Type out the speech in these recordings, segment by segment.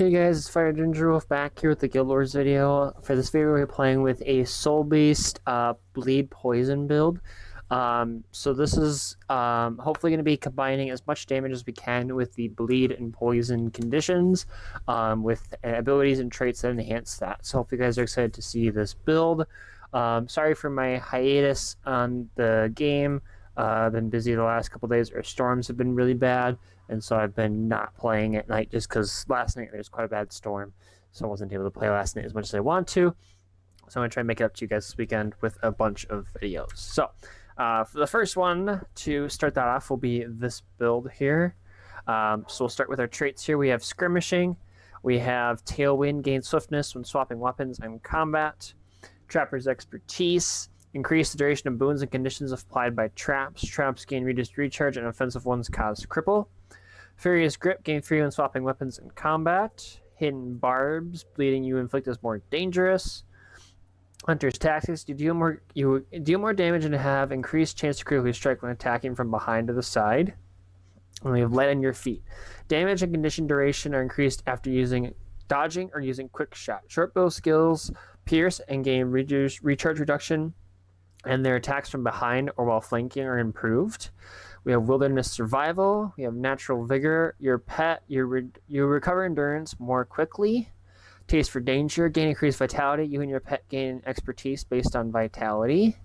Hey guys, it's Fire Ginger Wolf back here with the Guild Wars video. For this video, we're playing with a Soulbeast bleed poison build. So this is hopefully going to be combining as much damage as we can with the bleed and poison conditions, with abilities and traits that enhance that. So hopefully you guys are excited to see this build. Sorry for my hiatus on the game. I've been busy the last couple days. Our storms have been really bad, and so I've been not playing at night just because last night there was quite a bad storm, so I wasn't able to play last night as much as I want to. So I'm going to try and make it up to you guys this weekend with a bunch of videos. So for the first one, to start that off, will be this build here. So we'll start with our traits here. We have Skirmishing. We have Tailwind, gain swiftness when swapping weapons and combat. Trapper's Expertise. Increase the duration of boons and conditions applied by traps. Traps gain reduced recharge and offensive ones cause cripple. Furious Grip, gain free when swapping weapons in combat. Hidden Barbs, bleeding you inflict is more dangerous. Hunter's Tactics, you deal more damage and have increased chance to critically strike when attacking from behind to the side. And we have Light on your feet. Damage and condition duration are increased after using dodging or using quick shot. Shortbow skills pierce and gain reduced recharge reduction, and their attacks from behind or while flanking are improved. We have Wilderness Survival. We have Natural Vigor. Your pet, you recover endurance more quickly. Taste for Danger, gain increased vitality. You and your pet gain expertise based on vitality.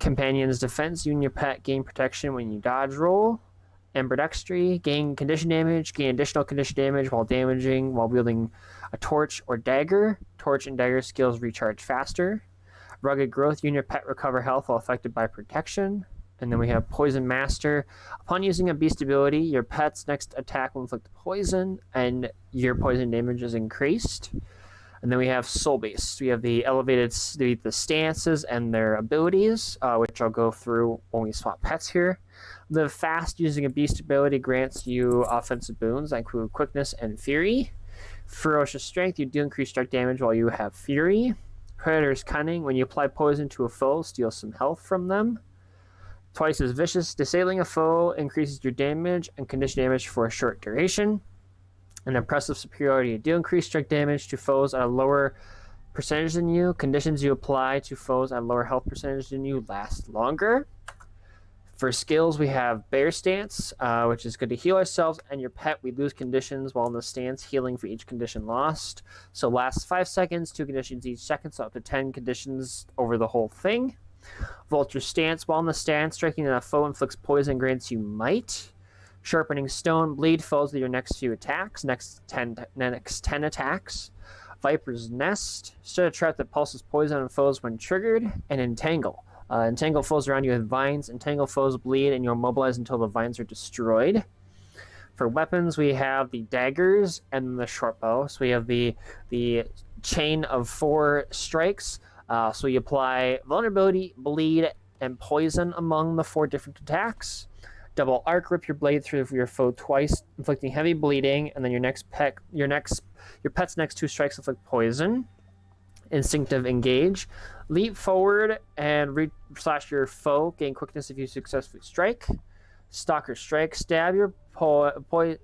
Companion's Defense, you and your pet gain protection when you dodge roll. Ambidextry, gain condition damage, gain additional condition damage while wielding a torch or dagger. Torch and dagger skills recharge faster. Rugged Growth, you and your pet recover health while affected by protection. And then we have Poison Master. Upon using a beast ability, your pet's next attack will inflict poison, and your poison damage is increased. And then we have Soulbeast. We have the the stances and their abilities, which I'll go through when we swap pets here. The Fast, using a beast ability, grants you offensive boons that include Quickness and Fury. Ferocious Strength, you do increase strike damage while you have Fury. Predator's Cunning, when you apply poison to a foe, steal some health from them. Twice as Vicious, disabling a foe increases your damage and condition damage for a short duration. And Impressive Superiority, you do increase strike damage to foes at a lower percentage than you. Conditions you apply to foes at a lower health percentage than you last longer. For skills, we have Bear Stance, which is good to heal ourselves and your pet. We lose conditions while in the stance, healing for each condition lost. So lasts 5 seconds, 2 conditions each second, so up to 10 conditions over the whole thing. Vulture Stance, while in the stance, striking at a foe inflicts poison, grants you might. Sharpening Stone, bleed foes with your next few attacks, next 10 attacks. Viper's Nest, set a trap that pulses poison on foes when triggered. And Entangle. Entangle foes around you with vines. Entangle foes bleed, and you'll immobilize until the vines are destroyed. For weapons, we have the Daggers and the Shortbow. So we have the chain of 4 strikes. So you apply Vulnerability, Bleed, and Poison among the 4 different attacks. Double Arc, rip your blade through your foe twice, inflicting heavy bleeding, and then your pet's next 2 strikes inflict poison. Instinctive Engage, leap forward and slash your foe, gain quickness if you successfully strike. Stalker Strike, stab and poison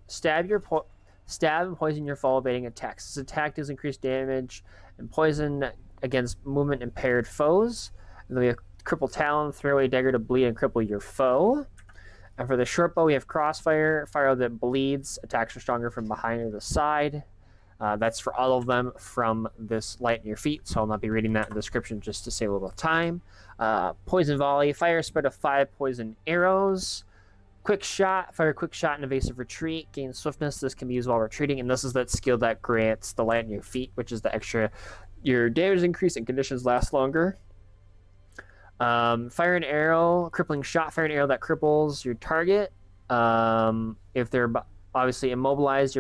your foe, evading attacks. This attack does increase damage and poison against movement impaired foes. And then we have Cripple Talon, throw a dagger to bleed and cripple your foe. And for the Shortbow, we have Crossfire, fire that bleeds, attacks are stronger from behind or the side. That's for all of them from this Light in your feet, so I'll not be reading that in the description just to save a little time. Poison Volley, fire a spread of 5 poison arrows. Quick Shot, fire a quick shot and evasive retreat, gain swiftness. This can be used while retreating, and this is that skill that grants the Light in your feet, which is the extra, your damage increase and conditions last longer. Fire an arrow, crippling shot, fire an arrow that cripples your target. If they're obviously immobilized,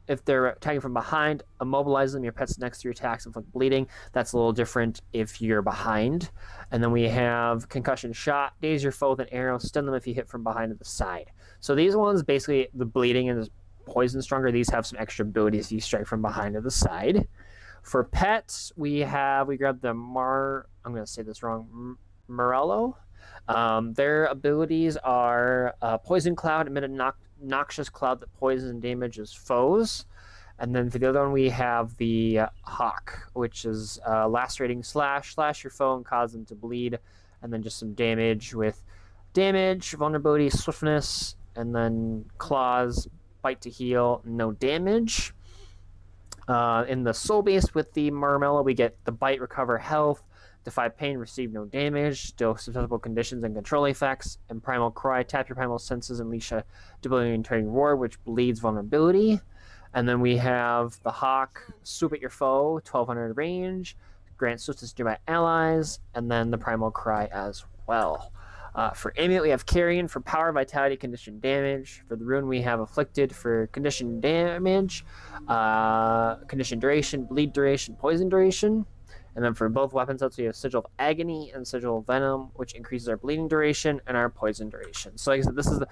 if they're attacking from behind, immobilize them. Your pet's next 3 attacks inflict bleeding. That's a little different if you're behind. And then we have Concussion Shot, daze your foe with an arrow, stun them if you hit from behind to the side. So these ones, basically, the bleeding and the poison stronger. These have some extra abilities if you strike from behind to the side. For pets, we grab the I'm going to say this wrong, Morello. Their abilities are Poison Cloud, emit a noxious cloud that poisons and damages foes. And then for the other one, we have the Hawk, which is lacerating slash your foe and cause them to bleed, and then just some damage with damage, vulnerability, swiftness, and then claws, bite to heal, no damage. In the Soulbeast with the Marmella, we get the bite, recover health, defy pain, receive no damage, deal susceptible conditions and control effects, and Primal Cry, tap your primal senses and unleash a debilitating roar, which bleeds vulnerability. And then we have the Hawk, swoop at your foe, 1200 range, grant swiftness to nearby allies, and then the Primal Cry as well. For Amulet, we have Carrion for power, vitality, condition damage. For the Rune, we have Afflicted for condition damage, condition duration, bleed duration, poison duration. And then for both weapon sets, we have Sigil of Agony and Sigil of Venom, which increases our bleeding duration and our poison duration. So like I said, this is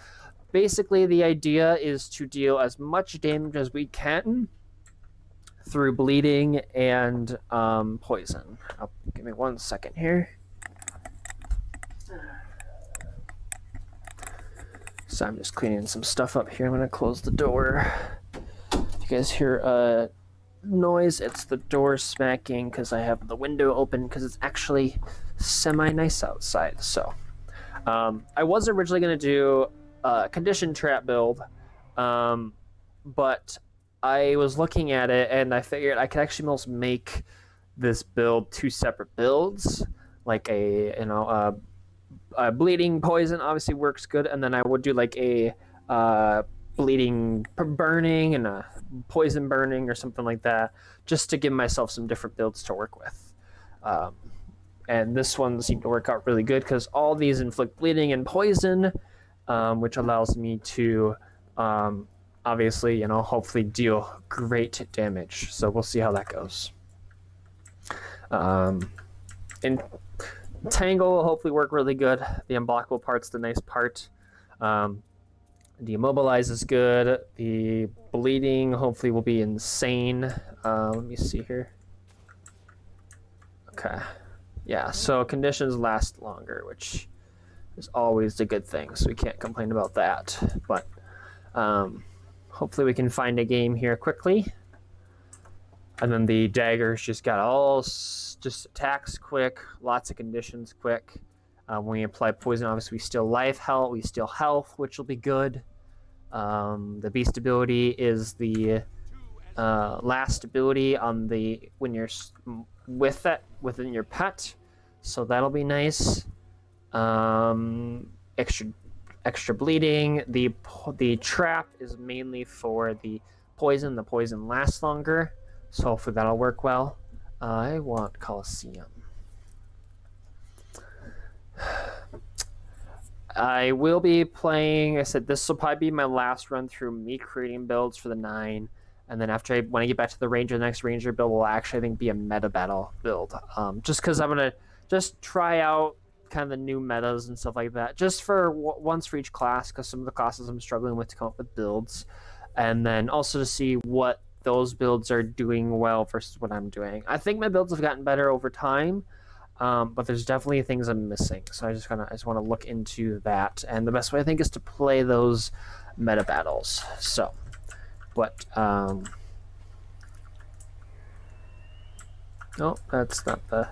basically the idea is to deal as much damage as we can through bleeding and poison. Give me 1 second here. So I'm just cleaning some stuff up here. I'm going to close the door. If you guys hear a noise, it's the door smacking because I have the window open because it's actually semi-nice outside. So I was originally going to do a condition trap build, but I was looking at it and I figured I could actually almost make this build 2 separate builds, like a bleeding poison obviously works good, and then I would do like a bleeding burning and a poison burning or something like that, just to give myself some different builds to work with. And this one seemed to work out really good because all these inflict bleeding and poison, which allows me to obviously, hopefully deal great damage. So we'll see how that goes. And Tangle will hopefully work really good. The unblockable part's the nice part. Demobilize is good. The bleeding hopefully will be insane. Let me see here. Okay. Yeah, so conditions last longer, which is always a good thing, so we can't complain about that. But hopefully we can find a game here quickly. And then the Daggers just got just attacks quick, lots of conditions quick. When we apply poison, obviously we steal we steal health, which will be good. The Beast ability is the last ability on when you're within your pet, so that'll be nice. Extra bleeding. The trap is mainly for the poison. The poison lasts longer, so hopefully that'll work well. I want Colosseum. I will be playing, I said this will probably be my last run through me creating builds for the 9, and then when I get back to the Ranger, the next Ranger build will actually, I think, be a meta battle build. Just because I'm going to just try out kind of the new metas and stuff like that, just for once for each class, because some of the classes I'm struggling with to come up with builds, and then also to see what those builds are doing well versus what I'm doing. I think my builds have gotten better over time, but there's definitely things I'm missing, so I just want to look into that, and the best way I think is to play those meta battles. So, but no, that's not the.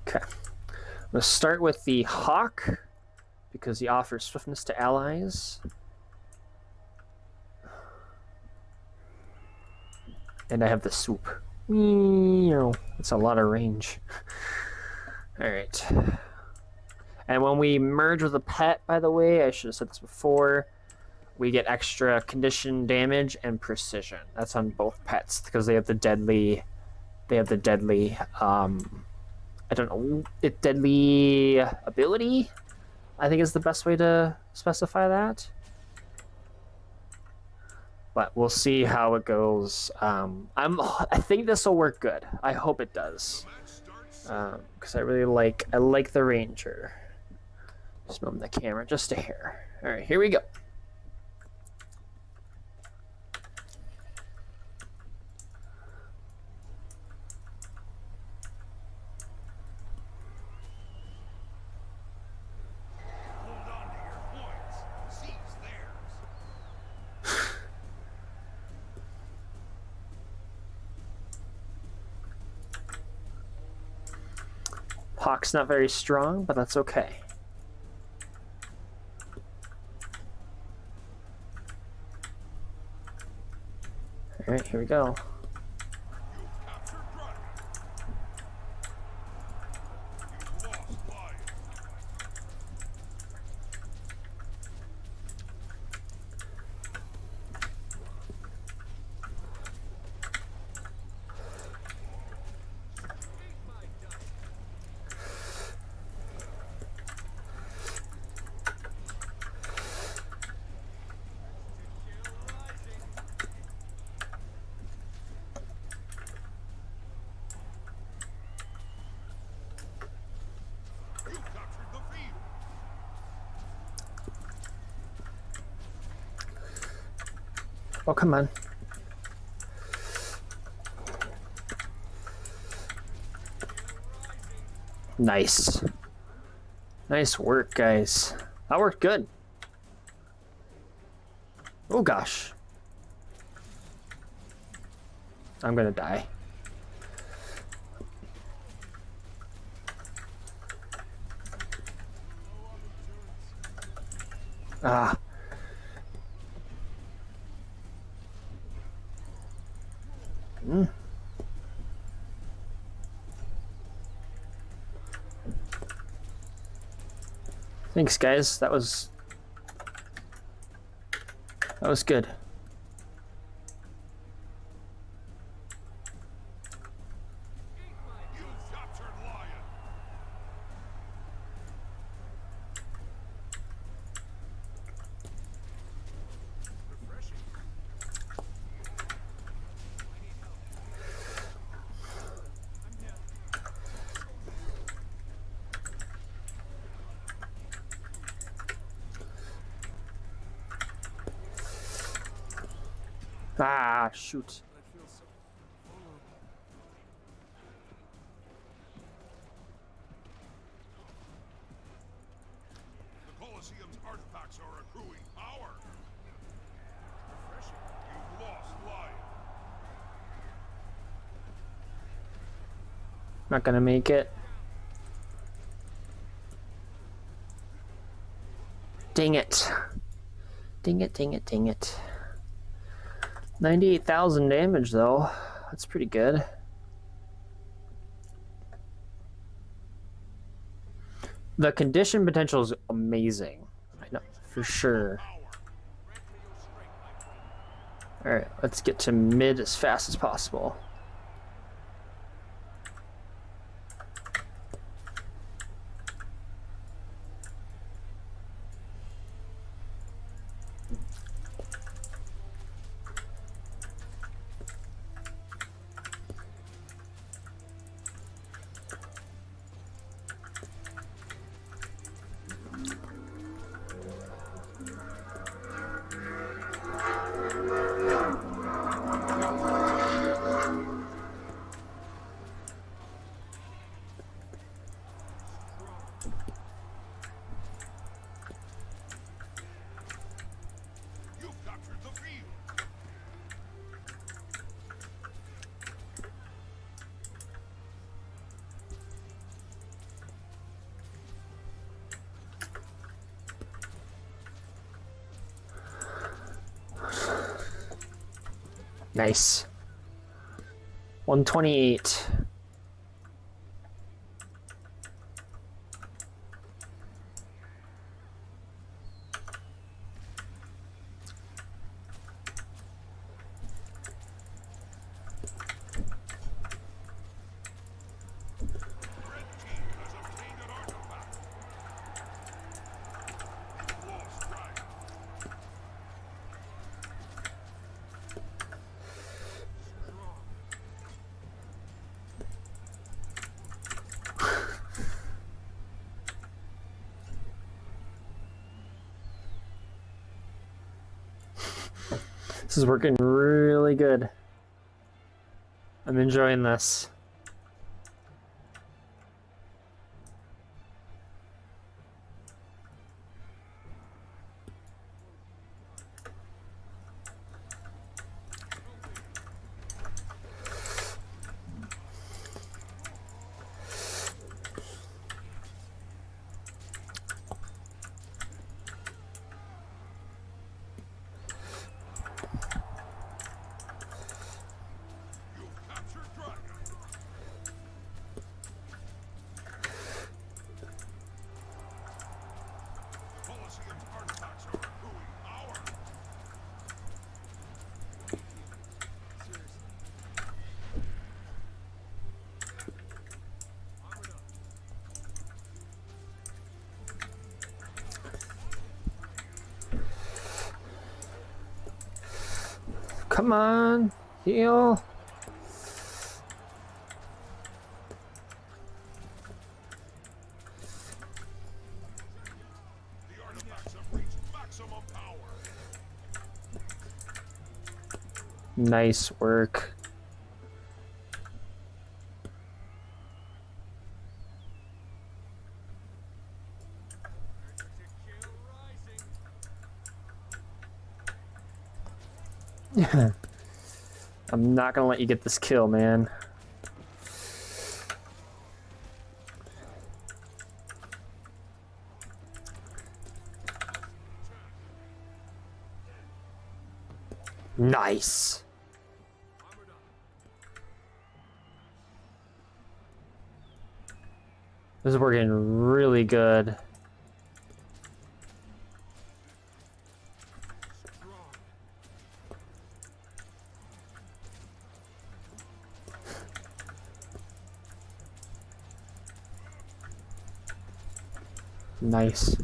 Okay, I'm gonna start with the Hawk because he offers swiftness to allies, and I have the swoop. It's a lot of range. Alright. And when we merge with a pet, by the way, I should have said this before, we get extra condition damage and precision. That's on both pets because they have the deadly deadly ability, I think is the best way to specify that. But we'll see how it goes. I think this will work good. I hope it does, because I like the Ranger. Just move the camera just a hair. All right, here we go. Hawk's not very strong, but that's okay. Alright, here we go. Oh, come on. Nice. Nice work, guys. That worked good. Oh, gosh. I'm gonna die. Ah. Thanks, guys. That was good. Ah, shoot. The Colosseum's artifacts are accruing power. Refreshing. You've lost life. Not gonna make it. Dang it. Dang it, dang it, dang it. 98,000 damage, though. That's pretty good. The condition potential is amazing. I know, for sure. Alright, let's get to mid as fast as possible. You've captured the field. Nice. 128. Red team has obtained an artifact. Lost right. This is working really good. I'm enjoying this. Come on, heal. The artifacts have reached maximum power. Nice work. I'm not gonna let you get this kill, man. Nice. This is working really good. Nice.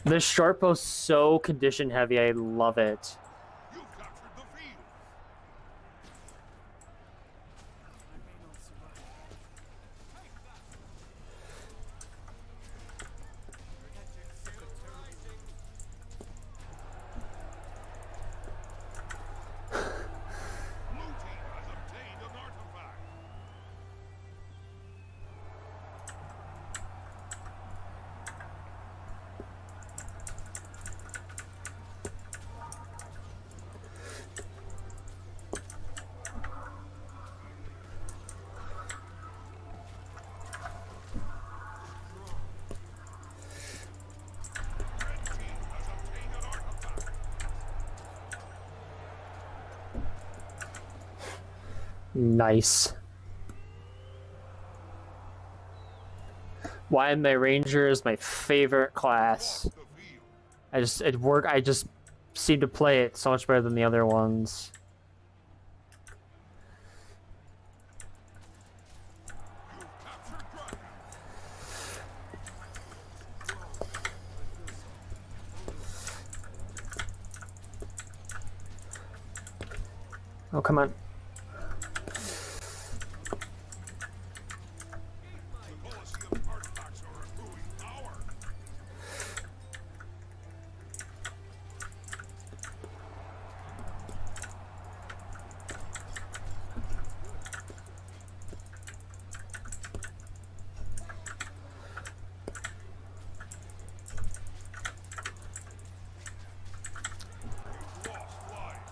This Shortbow's so condition heavy, I love it. You've captured the field. Blue team has obtained an artifact. Red team has obtained an artifact. Nice. Why my Ranger is my favorite class. Lost the field. I just seem to play it so much better than the other ones. You've captured Dragon. Oh, come on. The Colosseum artifacts are accruing power. You've lost life.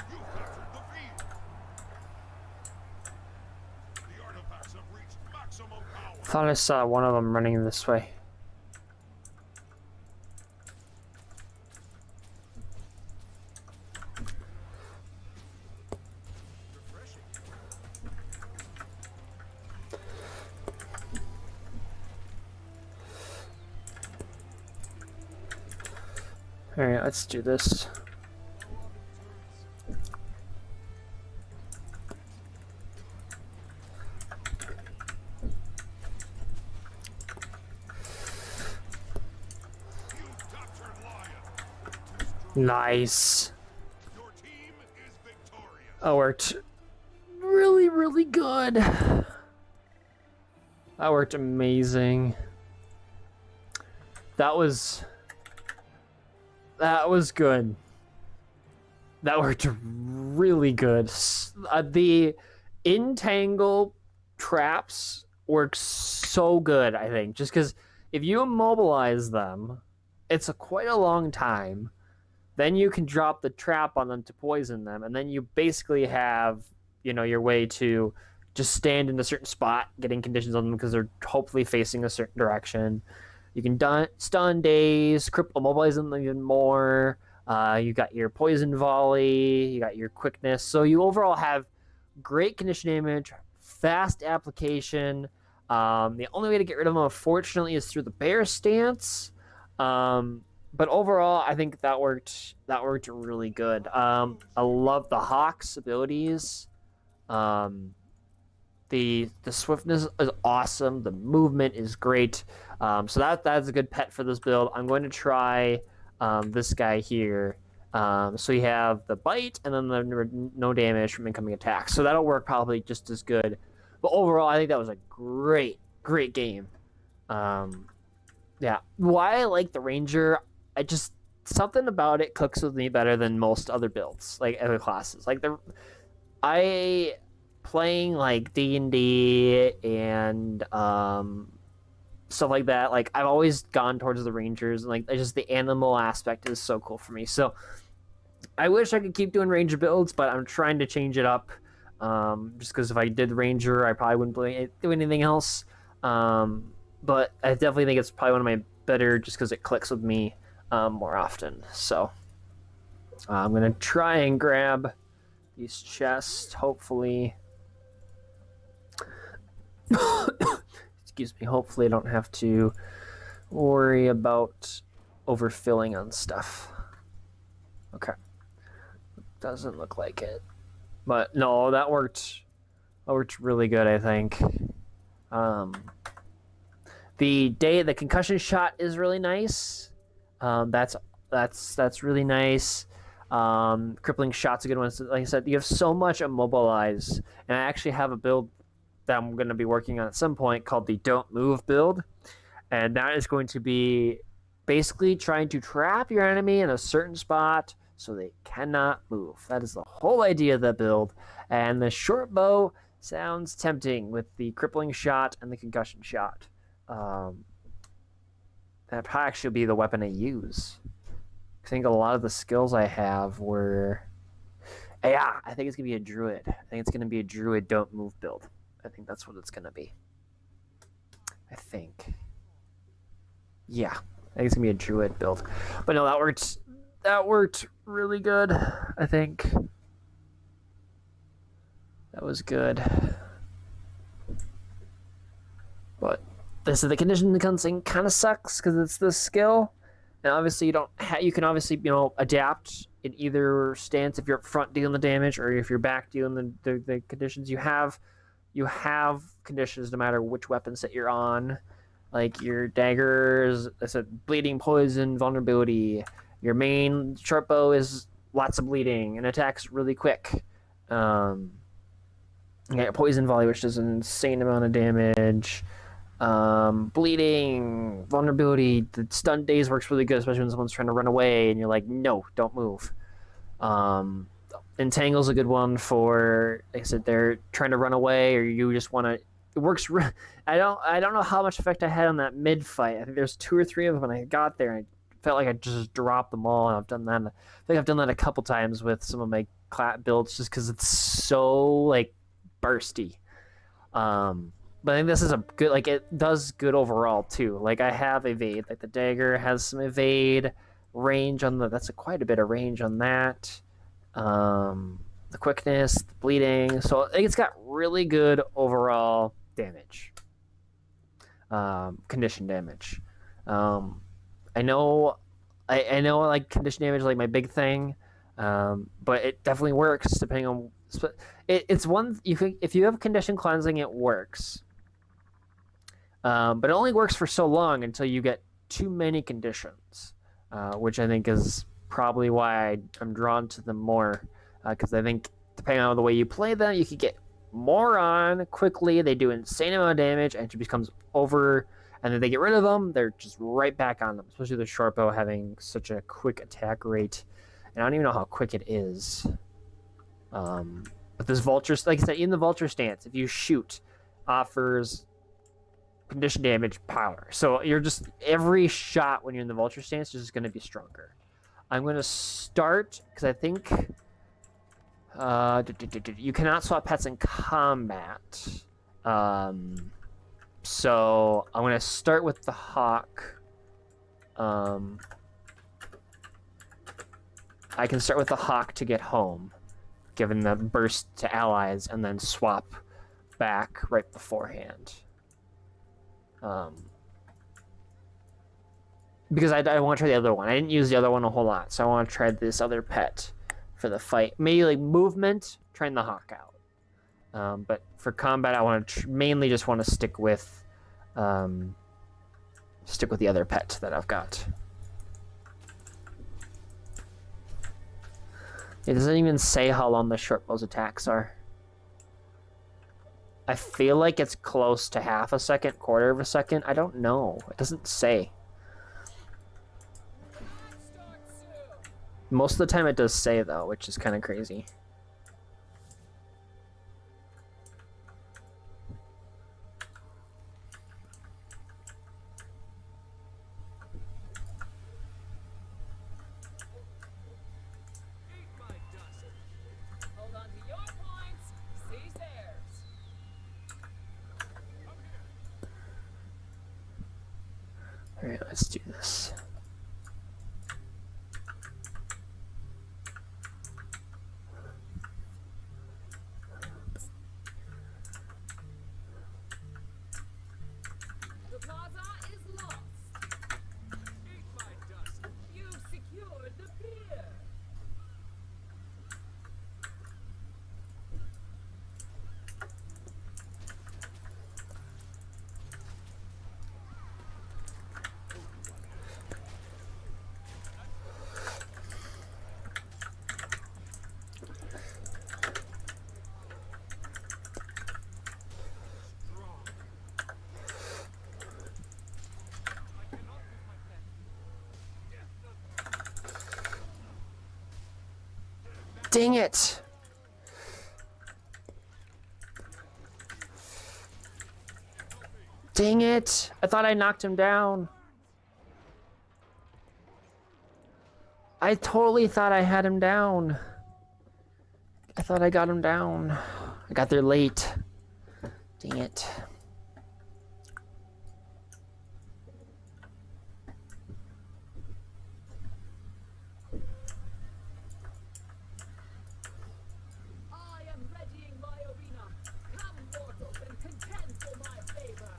You've captured the field. The artifacts have reached maximum power. Thought I saw one of them running this way. Alright, let's do this. You've captured Lion. Nice. Your team is victorious. That worked really, really good. That worked amazing. That was good. That worked really good. The entangle traps work so good, I think. Just because if you immobilize them, it's quite a long time. Then you can drop the trap on them to poison them, and then you basically have, your way to just stand in a certain spot, getting conditions on them because they're hopefully facing a certain direction. You can stun daze, cripple, immobilize them even more. You got your poison volley, you got your quickness. So you overall have great condition damage, fast application. The only way to get rid of them, unfortunately, is through the bear stance. But overall, I think that worked really good. I love the Hawk's abilities. The swiftness is awesome. The movement is great. So that's a good pet for this build. I'm going to try this guy here. So you have the bite and then the no damage from incoming attacks. So that'll work probably just as good. But overall, I think that was a great game. Yeah, why I like the Ranger, I just something about it cooks with me better than most other builds, like other classes. Like I playing like D&D and stuff like that. Like I've always gone towards the Rangers, and like just the animal aspect is so cool for me. So I wish I could keep doing Ranger builds, but I'm trying to change it up. Just because if I did Ranger, I probably wouldn't do anything else. But I definitely think it's probably one of my better, just because it clicks with me more often. So I'm gonna try and grab these chests. Hopefully, excuse me. Hopefully, I don't have to worry about overfilling on stuff. Okay, doesn't look like it. But no, that worked. That worked really good, I think. The concussion shot is really nice. That's really nice. Crippling shot's a good one. So, like I said, you have so much immobilize, and I actually have a build that I'm going to be working on at some point called the Don't Move build, and that is going to be basically trying to trap your enemy in a certain spot so they cannot move. That is the whole idea of the build. And the short bow sounds tempting with the crippling shot and the concussion shot. That probably actually be the weapon I use. I think a lot of the skills I have were... Yeah, I think it's going to be a druid. I think it's going to be a druid don't move build. I think that's what it's going to be. I think. Yeah, I think it's going to be a druid build. But no, that worked really good, I think. That was good. But this is the condition thing kind of sucks because it's the skill. And obviously you can obviously, adapt in either stance if you're up front dealing the damage or if you're back dealing the conditions. You have conditions no matter which weapon set you're on. Like your daggers, I said bleeding, poison, vulnerability. Your main Shortbow is lots of bleeding and attacks really quick. You got poison volley, which does an insane amount of damage. Bleeding, vulnerability, the stun daze works really good, especially when someone's trying to run away and you're like, no, don't move. Entangle's a good one for, like I said, they're trying to run away or you just want to. It works. I don't know how much effect I had on that mid fight. I think there's 2 or 3 of them, and I got there and I felt like I just dropped them all. And I've done that. I think I've done that a couple times with some of my builds, just because it's so like bursty. But I think this is a good, like, it does good overall too. Like I have evade, like the dagger has some evade range on that's quite a bit of range on that. The quickness, the bleeding, so I think it's got really good overall damage. Condition damage. I know like condition damage is like my big thing, but it definitely works depending on. It's one if you have condition cleansing, it works. But it only works for so long until you get too many conditions, which I think is probably why I'm drawn to them more. Because I think depending on the way you play them, you can get more on quickly. They do insane amount of damage, and it becomes over. And then they get rid of them, they're just right back on them. Especially the Shortbow having such a quick attack rate, and I don't even know how quick it is. But this vulture, like I said, in the vulture stance, if you shoot, offers condition damage power. So you're just every shot when you're in the vulture stance is just going to be stronger. I'm going to start because I think you cannot swap pets in combat. So I'm going to start with the hawk. I can start with the hawk to get home, given the burst to allies, and then swap back right beforehand. Because I want to try the other one. I didn't use the other one a whole lot, so I want to try this other pet for the fight. Maybe like movement, trying the hawk out. But for combat, I want to mainly just want to stick with the other pet that I've got. It doesn't even say how long the Shortbow's attacks are. I feel like it's close to half a second, quarter of a second. I don't know. It doesn't say. Most of the time it does say, though, which is kind of crazy. All right, let's do this. The plaza is lost. Eat my dust. You've secured the pier. Dang it! Dang it! I thought I knocked him down. I totally thought I had him down. I thought I got him down. I got there late. Dang it. I am readying my arena. Come, mortals, and contend for my favor.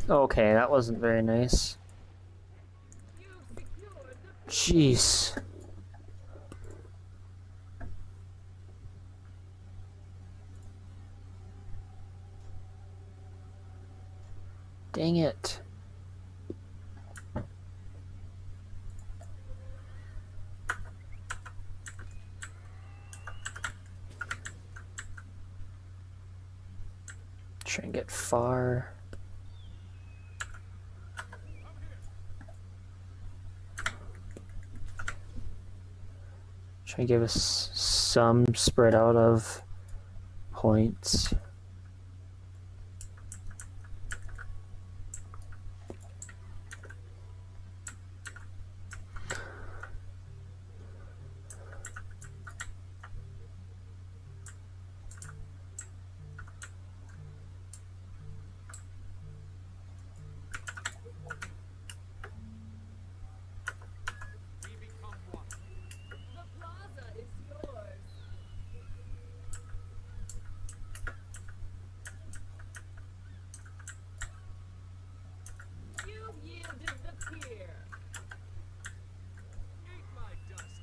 Okay, that wasn't very nice. You've secured the Jeez. Dang it. Try and get far. Try and give us some spread out of points. We become one. The plaza is yours. You've yielded the pier. Eat my dust.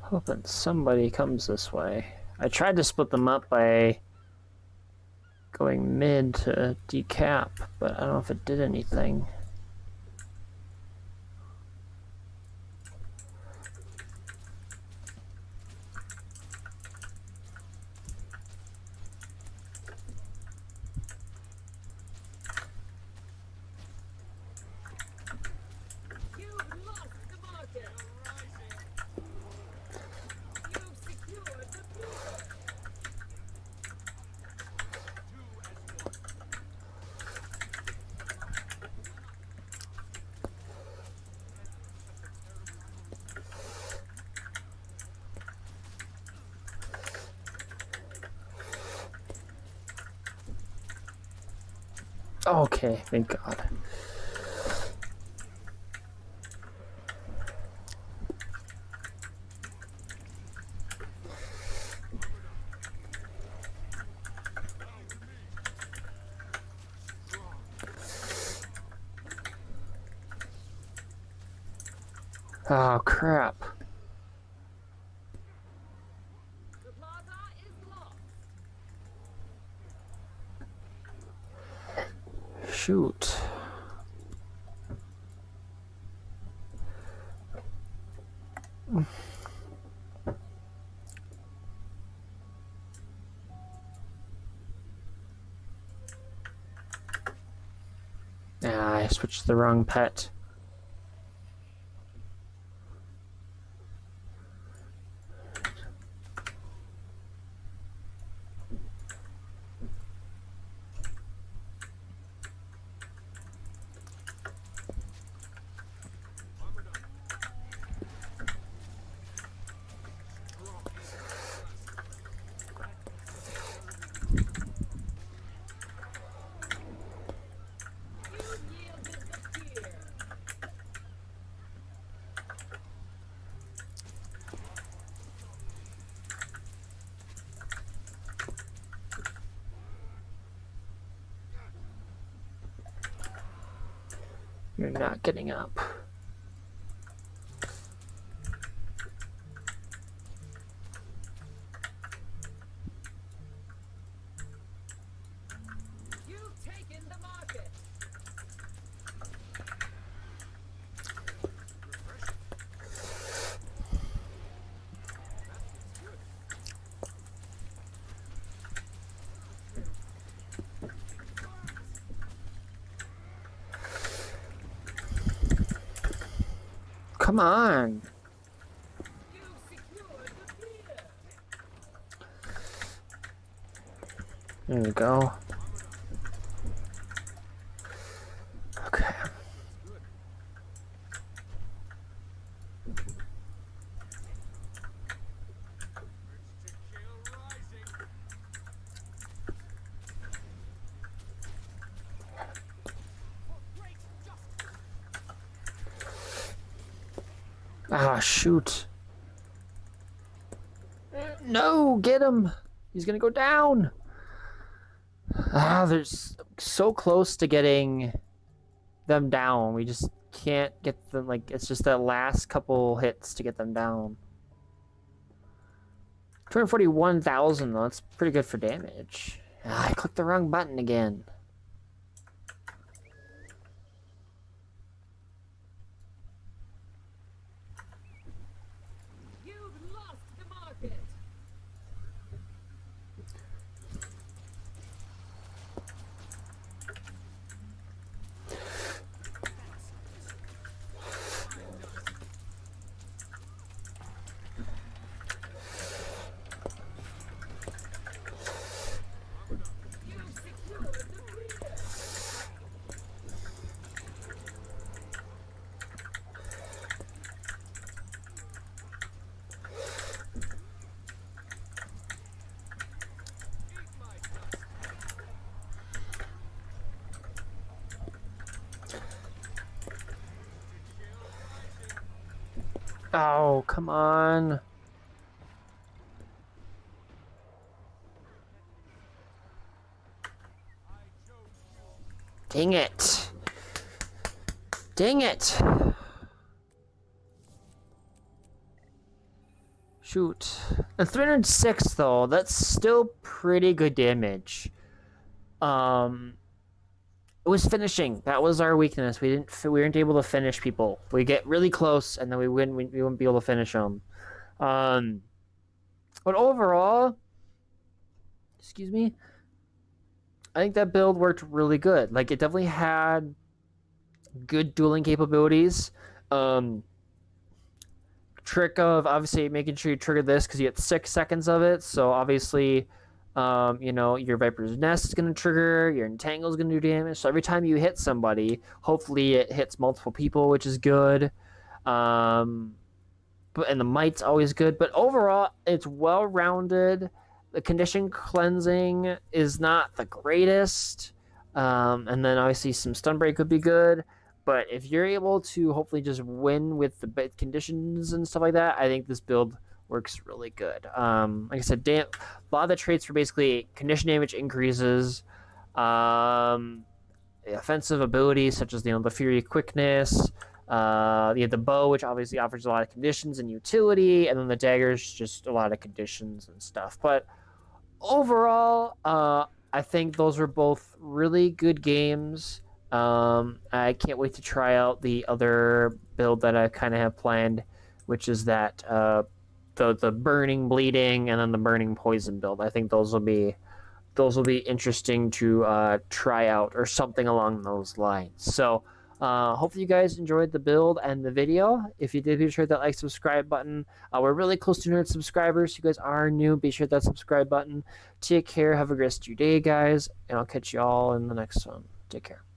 Hoping somebody comes this way. I tried to split them up by going mid to decap, but I don't know if it did anything. You've lost the market. You've secured the pier. Two as one. Okay, thank God. Oh, crap. The plaza is lost. Shoot. Ah, I switched the wrong pet. You yielded the fear. You're not getting up. You've taken the market. Come on. You've secured the fear. There we go. Okay. Ah, shoot. No, get him. He's gonna go down. Ah, they're so close to getting them down. We just can't get them, like, it's just that last couple hits to get them down. 241,000 though, that's pretty good for damage. Ah, I clicked the wrong button again. You've lost the market. You've secured the fear. Oh, come on. Dang it. Dang it. Shoot. A 306 though, that's still pretty good damage. It was finishing. That was our weakness. We weren't able to finish people. We get really close and then we wouldn't be able to finish them. But overall, excuse me, I think that build worked really good. Like, it definitely had good dueling capabilities. Trick of obviously making sure you trigger this because you get 6 seconds of it. So obviously, you know, your Viper's Nest is going to trigger, your Entangle is going to do damage. So every time you hit somebody, hopefully it hits multiple people, which is good. And the Mite's always good. But overall, it's well-rounded. The condition cleansing is not the greatest. And then obviously some stun break would be good. But if you're able to hopefully just win with the bit conditions and stuff like that, I think this build works really good. Like I said, a lot of the traits were basically condition damage increases, um, offensive abilities such as the Fury Quickness. You have the bow, which obviously offers a lot of conditions and utility, and then the daggers, just a lot of conditions and stuff. But overall, I think those were both really good games. I can't wait to try out the other build that I kind of have planned, which is that the burning bleeding and then the burning poison build. I think those will be interesting to try out or something along those lines. So hopefully you guys enjoyed the build and the video. If you did, be sure to hit that like, subscribe button. We're really close to 100 subscribers. If you guys are new, be sure to hit that subscribe button. Take care. Have a great rest of your day, guys. And I'll catch you all in the next one. Take care.